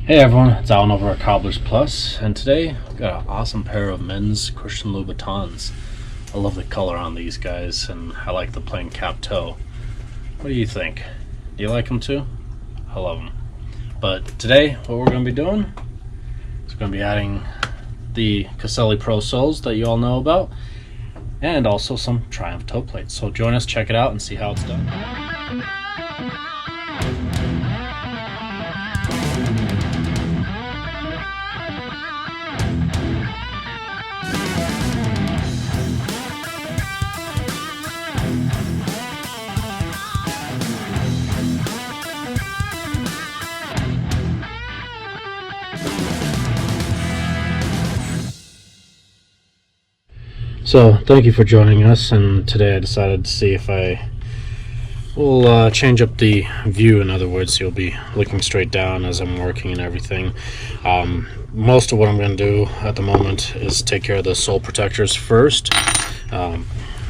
Hey everyone, it's Alan over at Cobblers Plus, and today I've got an awesome pair of men's Christian Louboutins. I love the color on these guys, and I like the plain cap toe. What do you think? Do you like them too? I love them. But today, what we're going to be doing is going to be adding the Casali Pro soles that you all know about, and also some Triumph toe plates. So join us, check it out, and see how it's done. So thank you for joining us, and today I decided to see if I will change up the view. In other words, you'll be looking straight down as I'm working and everything. Most of what I'm going to do at the moment is take care of the sole protectors first.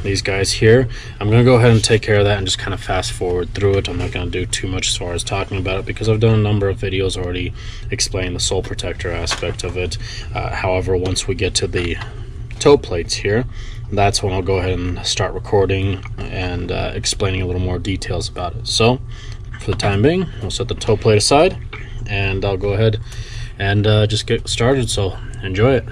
These guys here, I'm going to go ahead and take care of that and just kind of fast forward through it. I'm not going to do too much as far as talking about it because I've done a number of videos already explaining the sole protector aspect of it. However, once we get to the toe plates here, that's when I'll go ahead and start recording and explaining a little more details about it. So for the time being, we'll set the toe plate aside and I'll go ahead and just get started. So enjoy it.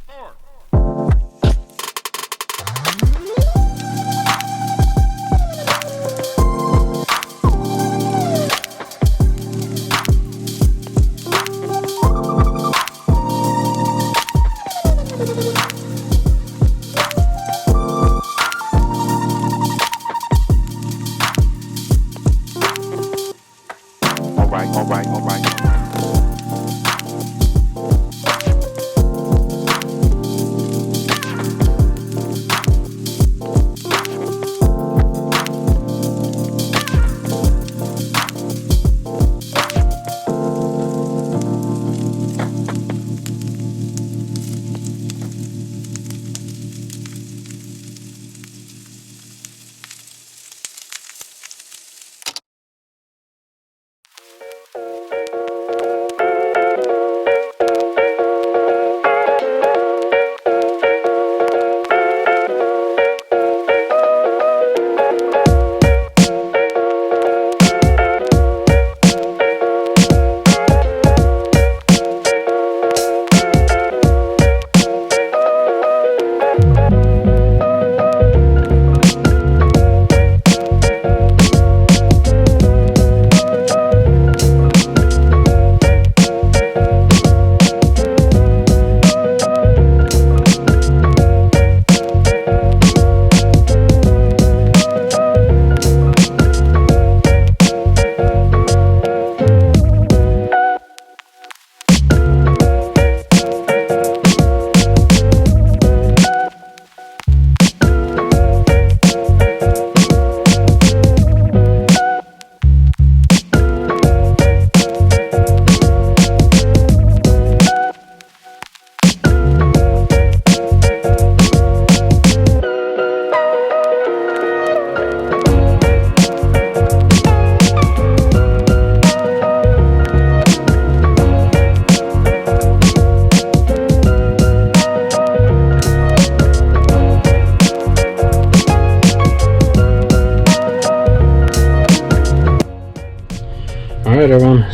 All right.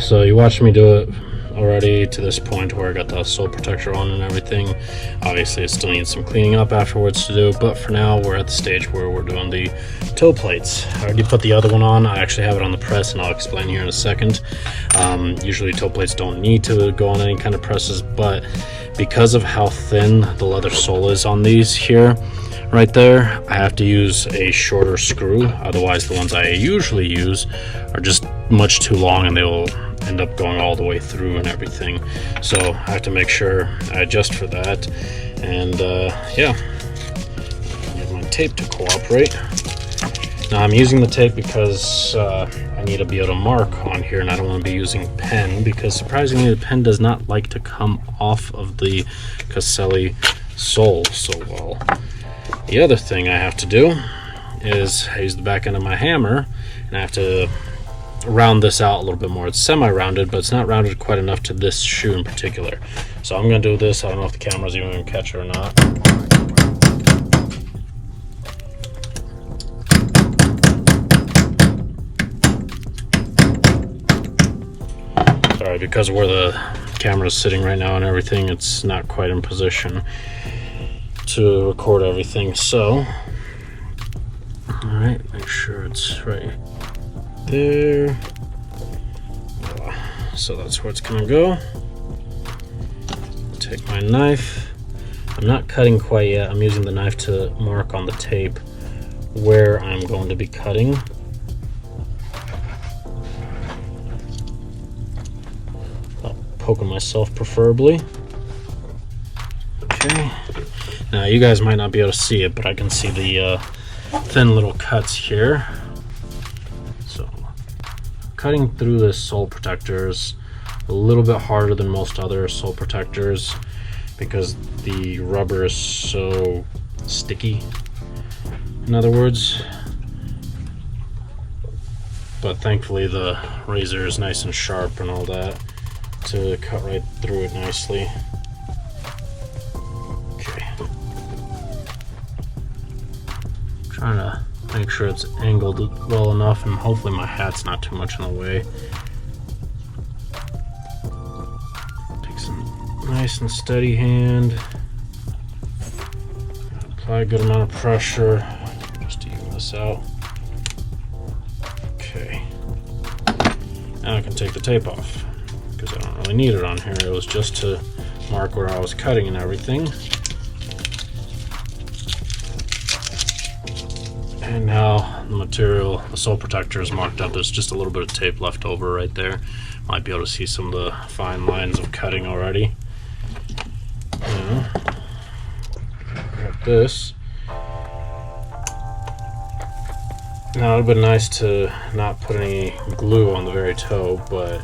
so you watched me do it already to this point where I got the sole protector on and everything. Obviously it still needs some cleaning up afterwards to do, but for now we're at the stage where we're doing the toe plates. I already put the other one on. I actually have it on the press, and I'll explain here in a second. Usually toe plates don't need to go on any kind of presses, but because of how thin the leather sole is on these here, right there, I have to use a shorter screw. Otherwise the ones I usually use are just much too long and they will end up going all the way through and everything. So I have to make sure I adjust for that. And yeah, get my tape to cooperate. Now I'm using the tape because I need to be able to mark on here, and I don't want to be using pen, because surprisingly the pen does not like to come off of the Casali sole so well. The other thing I have to do is I use the back end of my hammer, and I have to round this out a little bit more. It's semi-rounded, but it's not rounded quite enough to this shoe in particular. So I'm going to do this. I don't know if the camera's even going to catch it or not. Sorry, because of where the camera's sitting right now and everything, it's not quite in position to record everything. So alright, make sure it's right there. So that's where it's gonna go. Take my knife. I'm not cutting quite yet. I'm using the knife to mark on the tape where I'm going to be cutting. Poking myself preferably. Okay. Now you guys might not be able to see it, but I can see the thin little cuts here. So cutting through this sole protector is a little bit harder than most other sole protectors because the rubber is so sticky, in other words. But thankfully the razor is nice and sharp and all that to cut right through it nicely. Okay. Trying to make sure it's angled well enough, and hopefully my hat's not too much in the way. Take some nice and steady hand. Apply a good amount of pressure just to even this out. Okay. Now I can take the tape off, because I don't really need it on here. It was just to mark where I was cutting and everything. And now the material, the sole protector is marked up. There's just a little bit of tape left over right there. Might be able to see some of the fine lines of cutting already. Now, grab this. Now it would have been nice to not put any glue on the very toe, but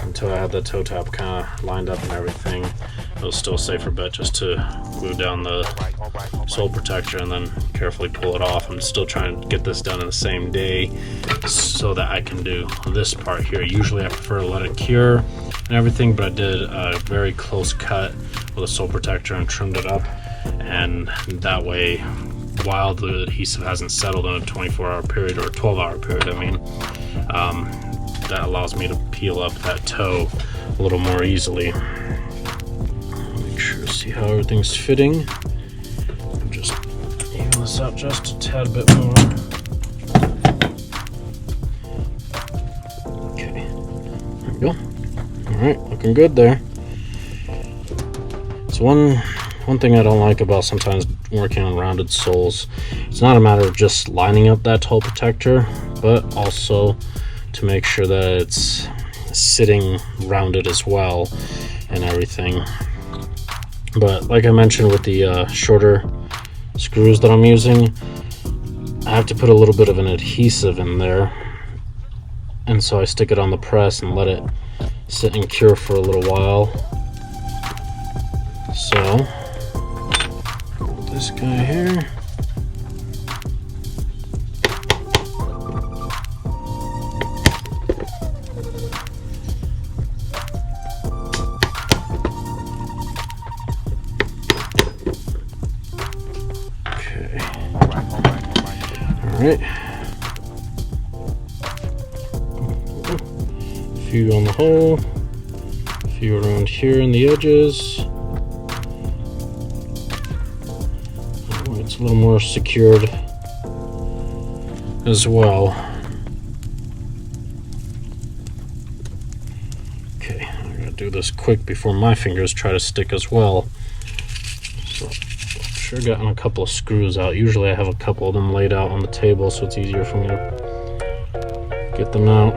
until I had the toe top kind of lined up and everything, it was still a safer bet just to glue down the sole protector and then carefully pull it off. I'm still trying to get this done in the same day so that I can do this part here. Usually I prefer to let it cure and everything, but I did a very close cut with a sole protector and trimmed it up, and that way, while the adhesive hasn't settled in a 24-hour period, or a 12-hour period, I mean, that allows me to peel up that toe a little more easily. Make sure to see how everything's fitting. Just even this out just a tad bit more. Okay, there we go. Alright, looking good there. So one thing I don't like about sometimes working on rounded soles, it's not a matter of just lining up that toe protector, but also to make sure that it's sitting rounded as well and everything. But like I mentioned, with the shorter screws that I'm using, I have to put a little bit of an adhesive in there, and so I stick it on the press and let it sit and cure for a little while. So this guy here, Alright, few on the hull, a few around here in the edges. It's a little more secured as well. Okay, I'm gonna do this quick before my fingers try to stick as well. So I've sure gotten a couple of screws out. Usually I have a couple of them laid out on the table, so it's easier for me to get them out.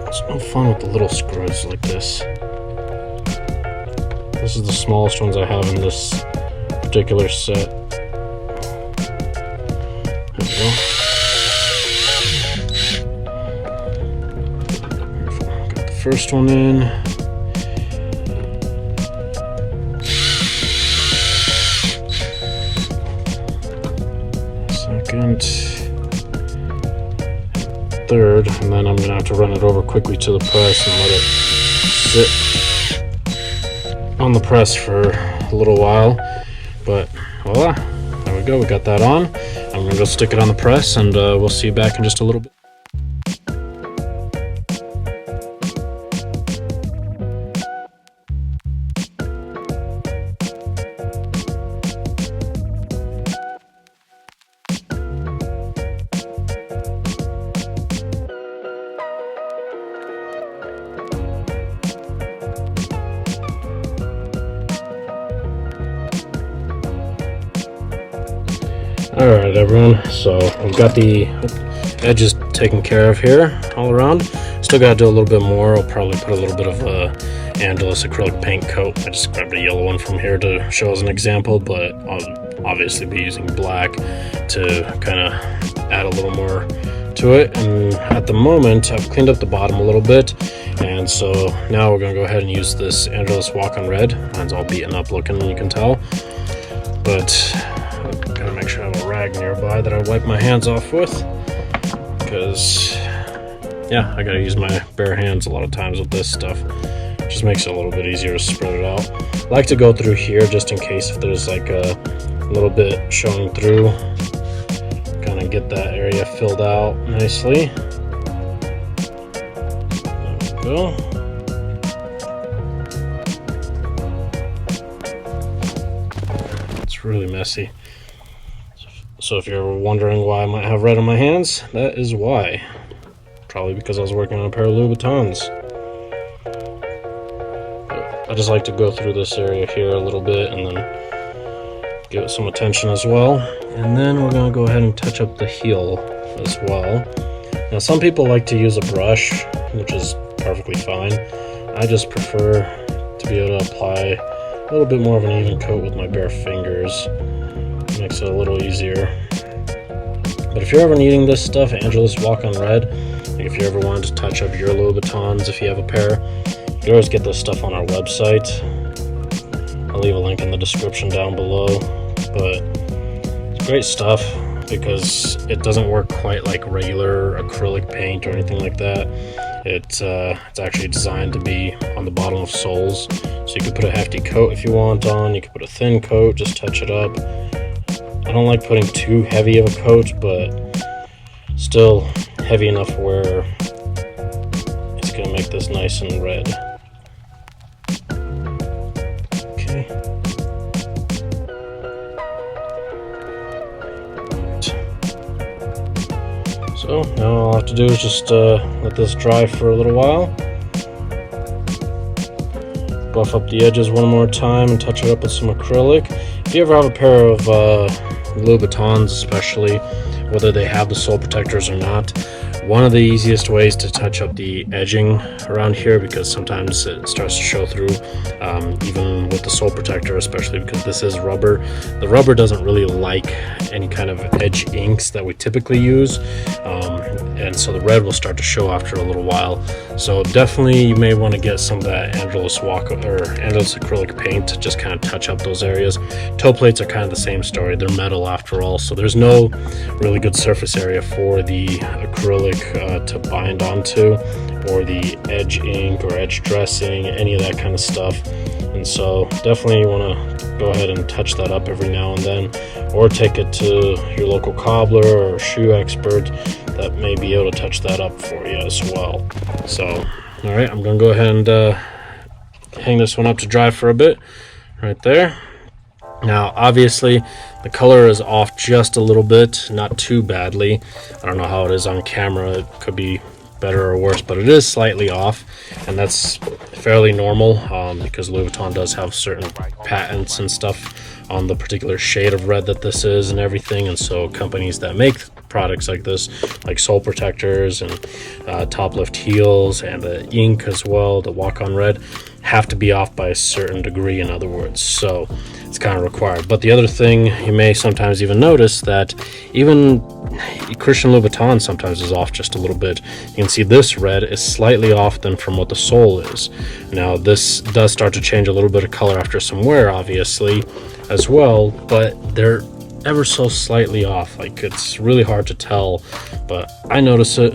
It's no fun with the little screws like this. This is the smallest ones I have in this particular set. There we go. Got the first one in. Second. Third. And then I'm going to have to run it over quickly to the press and let it sit on the press for a little while. But voila, there we go, we got that on. I'm gonna go stick it on the press, and we'll see you back in just a little bit. Alright everyone, so we've got the edges taken care of here all around. Still gotta do a little bit more. I'll probably put a little bit of Angelus acrylic paint coat. I just grabbed a yellow one from here to show as an example, but I'll obviously be using black to kind of add a little more to it. And at the moment I've cleaned up the bottom a little bit, and so now we're gonna go ahead and use this Angelus Walk on Red. Mine's all beaten up looking, you can tell, but gotta make sure I have a rag nearby that I wipe my hands off with, because yeah, I gotta use my bare hands a lot of times with this stuff. It just makes it a little bit easier to spread it out. I like to go through here just in case if there's like a little bit showing through, kind of get that area filled out nicely. There we go. It's really messy. So if you're wondering why I might have red on my hands, that is why. Probably because I was working on a pair of Louboutins. But I just like to go through this area here a little bit and then give it some attention as well. And then we're going to go ahead and touch up the heel as well. Now some people like to use a brush, which is perfectly fine. I just prefer to be able to apply a little bit more of an even coat with my bare fingers. Makes it a little easier. But if you're ever needing this stuff, Angelus Walk on Red, like if you ever wanted to touch up your Louboutins, if you have a pair, you can always get this stuff on our website. I'll leave a link in the description down below. But it's great stuff because it doesn't work quite like regular acrylic paint or anything like that. It's actually designed to be on the bottom of soles, so you could put a hefty coat if you want on, you could put a thin coat, just touch it up. I don't like putting too heavy of a coat, but still heavy enough where it's going to make this nice and red. Okay. So now all I have to do is just let this dry for a little while. Buff up the edges one more time and touch it up with some acrylic. If you ever have a pair of Louboutins, especially, whether they have the sole protectors or not, one of the easiest ways to touch up the edging around here, because sometimes it starts to show through, even with the sole protector, especially because this is rubber. The rubber doesn't really like any kind of edge inks that we typically use, and so the red will start to show after a little while. So definitely you may want to get some of that Angelus acrylic paint to just kind of touch up those areas. Toe plates are kind of the same story. They're metal after all, so there's no really good surface area for the acrylic to bind onto, or the edge ink or edge dressing, any of that kind of stuff. And so definitely you want to go ahead and touch that up every now and then, or take it to your local cobbler or shoe expert that may be able to touch that up for you as well. So all right, I'm gonna go ahead and hang this one up to dry for a bit right there. Now obviously the color is off just a little bit, not too badly. I don't know how it is on camera, it could be better or worse, but it is slightly off, and that's fairly normal because Louboutin does have certain patents and stuff on the particular shade of red that this is and everything. And so companies that make products like this, like sole protectors and top lift heels and the ink as well, the walk-on red, have to be off by a certain degree, in other words. So it's kind of required. But the other thing you may sometimes even notice that even Christian Louboutin sometimes is off just a little bit. You can see this red is slightly off than from what the sole is. Now this does start to change a little bit of color after some wear, obviously, as well, but they're ever so slightly off. Like, it's really hard to tell, but I notice it.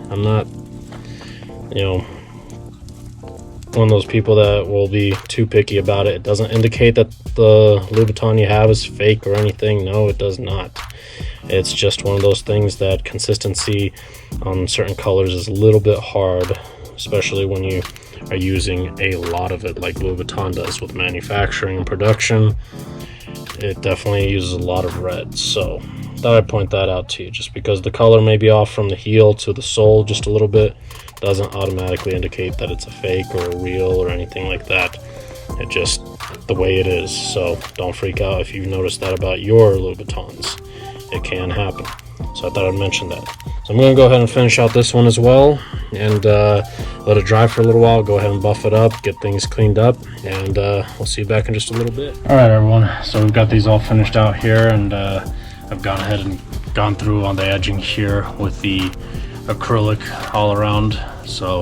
I'm not, you know, one of those people that will be too picky about it. It doesn't indicate that the Louboutin you have is fake or anything. No, it does not. It's just one of those things that consistency on certain colors is a little bit hard, especially when you are using a lot of it like Louboutin does with manufacturing and production. It definitely uses a lot of red. So thought I'd point that out to you. Just because the color may be off from the heel to the sole just a little bit doesn't automatically indicate that it's a fake or a real or anything like that. It just the way it is. So don't freak out if you've noticed that about your Louboutins. It can happen. So I thought I'd mention that. So I'm going to go ahead and finish out this one as well and let it dry for a little while. Go ahead and buff it up, get things cleaned up, and we'll see you back in just a little bit. All right, everyone. So we've got these all finished out here, and I've gone ahead and gone through on the edging here with the acrylic all around. So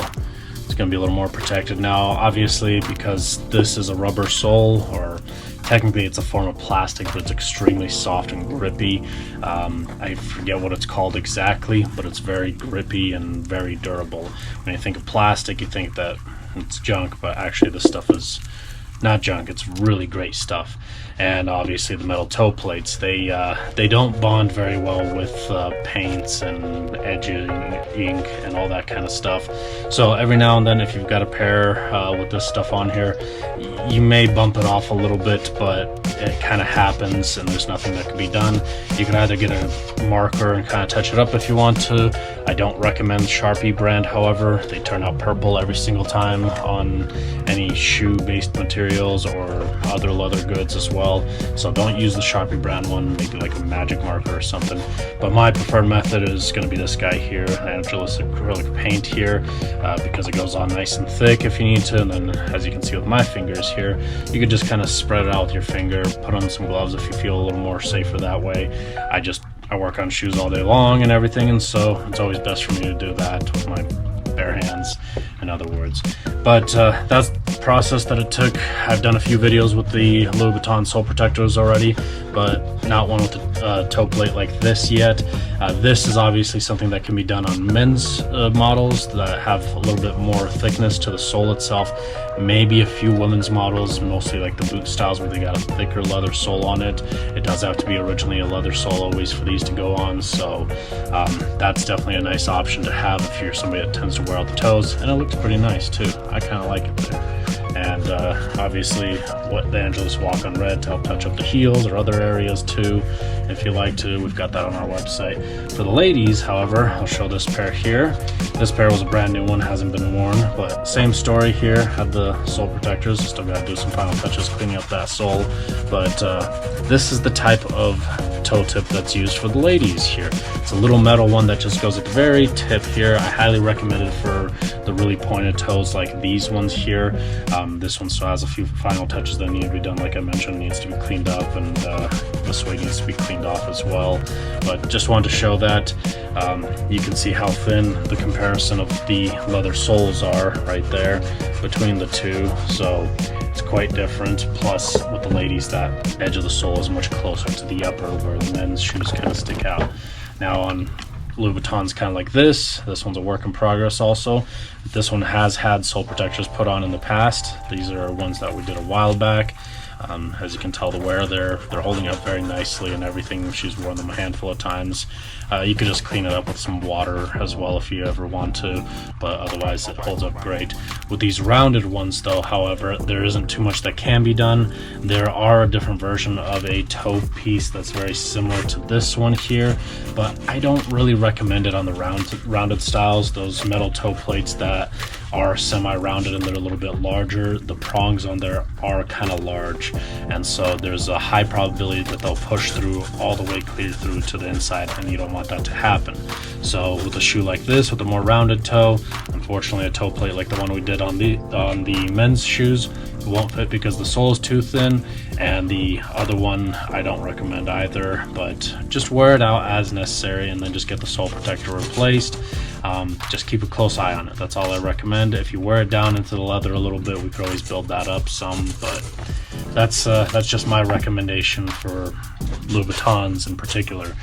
it's going to be a little more protected now, obviously, because this is a rubber sole, or technically it's a form of plastic, but it's extremely soft and grippy. I forget what it's called exactly, but it's very grippy and very durable. When you think of plastic, you think that it's junk, but actually this stuff is not junk. It's really great stuff. And obviously the metal toe plates, they don't bond very well with paints and edging, ink, and all that kind of stuff. So every now and then, if you've got a pair with this stuff on here, you may bump it off a little bit, but it kind of happens and there's nothing that can be done. You can either get a marker and kind of touch it up if you want to. I don't recommend Sharpie brand, however. They turn out purple every single time on any shoe-based materials or other leather goods as well. So don't use the Sharpie brand one, maybe like a magic marker or something. But my preferred method is going to be this guy here, an Angelis acrylic paint here, because it goes on nice and thick if you need to. And then, as you can see with my fingers here, you could just kind of spread it out with your finger, put on some gloves if you feel a little more safer that way. I work on shoes all day long and everything, and so it's always best for me to do that with my bare hands, in other words. But that's the process that it took. I've done a few videos with the Louboutin sole protectors already, but not one with a toe plate like this yet. This is obviously something that can be done on men's models that have a little bit more thickness to the sole itself. Maybe a few women's models, mostly like the boot styles where they got a thicker leather sole on it. It does have to be originally a leather sole always for these to go on, so that's definitely a nice option to have if you're somebody that tends to wear out the toes, and it looks pretty nice too. I kind of like it there. And obviously what the Angelis walk on red to help touch up the heels or other areas too, if you like to. We've got that on our website. For the ladies, however, I'll show this pair here. This pair was a brand new one, hasn't been worn, but same story here. Had the sole protectors, still got to do some final touches cleaning up that sole. But this is the type of toe tip that's used for the ladies here. It's a little metal one that just goes at the very tip here. I highly recommend it for the really pointed toes like these ones here. This one still has a few final touches that need to be done. Like I mentioned, it needs to be cleaned up, and the suede needs to be cleaned off as well. But just wanted to show that. You can see how thin the comparison of the leather soles are right there between the two. So it's quite different. Plus with the ladies, that edge of the sole is much closer to the upper, where the men's shoes kind of stick out. Now on Louboutins kind of like this. This one's a work in progress also. This one has had sole protectors put on in the past. These are ones that we did a while back. As you can tell, the wear, they're holding up very nicely and everything. She's worn them a handful of times. You could just clean it up with some water as well if you ever want to, but otherwise it holds up great. With these rounded ones though, however, there isn't too much that can be done. There are a different version of a toe piece that's very similar to this one here, but I don't really recommend it on the rounded styles. Those metal toe plates that are semi-rounded and they're a little bit larger, the prongs on there are kind of large, and so there's a high probability that they'll push through all the way clear through to the inside, and you don't want that to happen. So with a shoe like this with a more rounded toe, unfortunately a toe plate like the one we did on the men's shoes won't fit because the sole is too thin, and the other one I don't recommend either, but just wear it out as necessary and then just get the sole protector replaced. Just keep a close eye on it. That's all I recommend. If you wear it down into the leather a little bit, we could always build that up some, but that's just my recommendation for Louboutins in particular.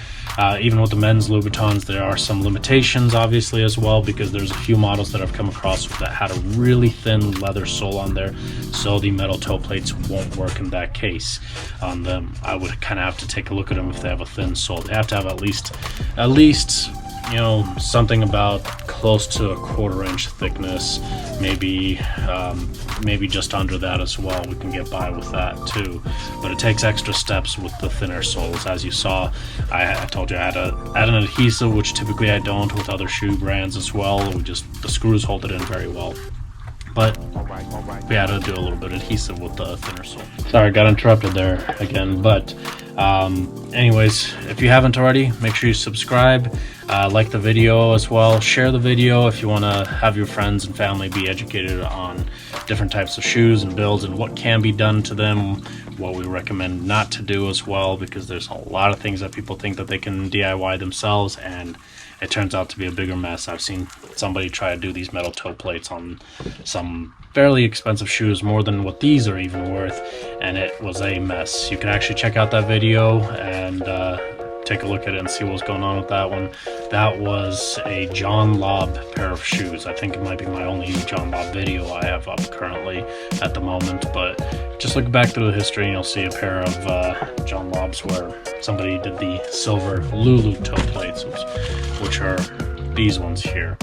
Even with the men's Louboutins, there are some limitations obviously as well, because there's a few models that I've come across that had a really thin leather sole on there, so the metal toe plates won't work in that case on them. I would kind of have to take a look at them if they have a thin sole. They have to have at least you know, something about close to a 1/4 inch thickness, maybe just under that as well. We can get by with that too, but it takes extra steps with the thinner soles. As you saw, I told you I had an adhesive, which typically I don't with other shoe brands as well. The screws hold it in very well, but we had to do a little bit of adhesive with the thinner sole. Sorry, got interrupted there again, but anyways, if you haven't already, make sure you subscribe, like the video as well, share the video if you want to have your friends and family be educated on different types of shoes and builds and what can be done to them, what we recommend not to do as well, because there's a lot of things that people think that they can DIY themselves and it turns out to be a bigger mess. I've seen somebody try to do these metal toe plates on some fairly expensive shoes, more than what these are even worth, and it was a mess. You can actually check out that video and take a look at it and see what's going on with that one. That was a John Lobb pair of shoes. I think it might be my only John Lobb video I have up currently at the moment, but just look back through the history and you'll see a pair of John Lobbs where somebody did the silver Lulu toe plates, which are these ones here,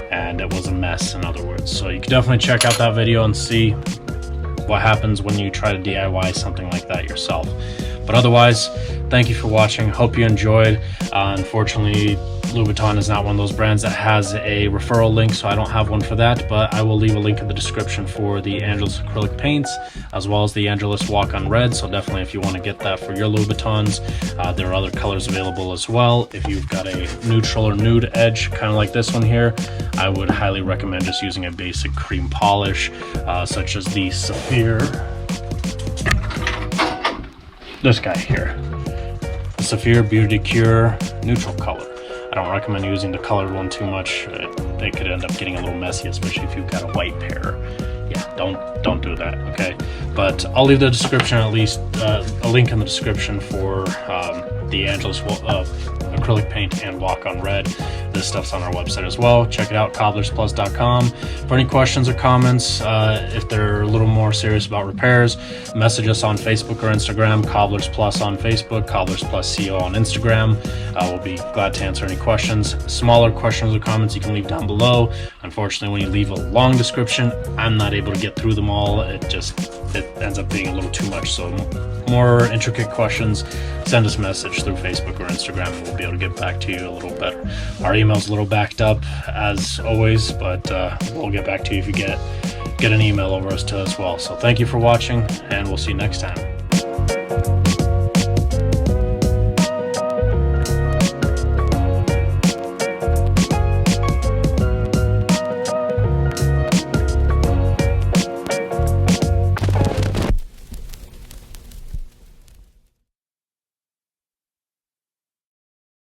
and it was a mess, in other words. So you can definitely check out that video and see what happens when you try to DIY something like that yourself. But otherwise, thank you for watching. Hope you enjoyed. Unfortunately, Louboutin is not one of those brands that has a referral link, so I don't have one for that, but I will leave a link in the description for the Angelus acrylic paints as well as the Angelus walk-on red. So definitely, if you want to get that for your Louboutins, there are other colors available as well. If you've got a neutral or nude edge, kind of like this one here, I would highly recommend just using a basic cream polish, such as the Saphir. This guy here, the Saphir Beauty Cure neutral color. I don't recommend using the colored one too much. They could end up getting a little messy, especially if you've got a white pair. Yeah, don't do that, okay? But I'll leave the description, at least a link in the description for the Angelus acrylic paint and walk-on red. This stuff's on our website as well. Check it out, CobblersPlus.com. For any questions or comments, if they're a little more serious about repairs, message us on Facebook or Instagram. Cobblers Plus on Facebook, CobblersPlusCO on Instagram. We'll be glad to answer any questions. Smaller questions or comments you can leave down below. Unfortunately, when you leave a long description, I'm not able to get through them all. It ends up being a little too much. So more intricate questions, send us a message through Facebook or Instagram and we'll be able to get back to you a little better. Our email's a little backed up as always, but we'll get back to you if you get an email over us too as well. So thank you for watching, and we'll see you next time.